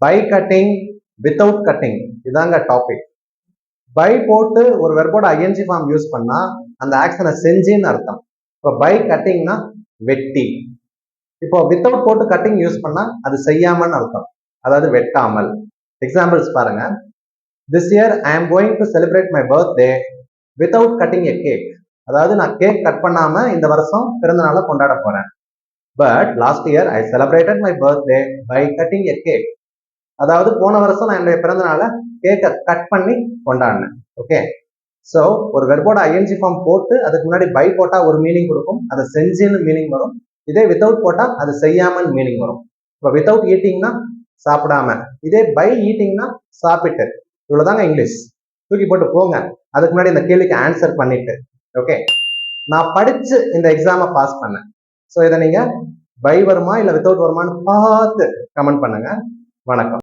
By cutting, without cutting, இதாங்க topic. By போட்டு ஒரு வெர்போட ஐஎன்ஜி ஃபார்ம் யூஸ் பண்ணா அந்த ஆக்ஷனை செஞ்சின்னு அர்த்தம். இப்போ பை கட்டிங்னா வெட்டி. இப்போ வித்தவுட் போட்டு கட்டிங் யூஸ் பண்ணா அது செய்யாமன்னு அர்த்தம், அதாவது வெட்டாமல். எக்ஸாம்பிள்ஸ் பாருங்க. This year I am going to celebrate my birthday without cutting a cake. அதாவது நான் கேக் கட் பண்ணாம இந்த வருஷம் பிறந்த நாளை கொண்டாட போறேன். But last year I celebrated my birthday by cutting a cake. அதாவது போன வருஷம் நான் என்னுடைய பிறந்த நாளை கேக்கை கட் பண்ணி கொண்டாடினேன். ஓகே, ஸோ ஒரு வெர்போட ஐஎன்ஜி ஃபார்ம் போட்டு அதுக்கு முன்னாடி பை போட்டா ஒரு மீனிங் கொடுக்கும், அதை செஞ்சுன்னு மீனிங் வரும். இதே வித்தவுட் போட்டா அது செய்யாமல் மீனிங் வரும். இப்போ வித்தவுட் ஈட்டிங்னா சாப்பிடாம, இதே பை ஈட்டிங்னா சாப்பிட்டு. இவ்வளவுதாங்க இங்கிலீஷ். தூக்கி போட்டு போங்க. அதுக்கு முன்னாடி இந்த கேள்விக்கு ஆன்சர் பண்ணிட்டு. ஓகே, நான் படிச்சு இந்த எக்ஸாமை பாஸ் பண்ணேன். ஸோ இதை நீங்க பை வருமா இல்லை வித்தவுட் வருமானு பார்த்து கமெண்ட் பண்ணுங்க. வணக்கம்.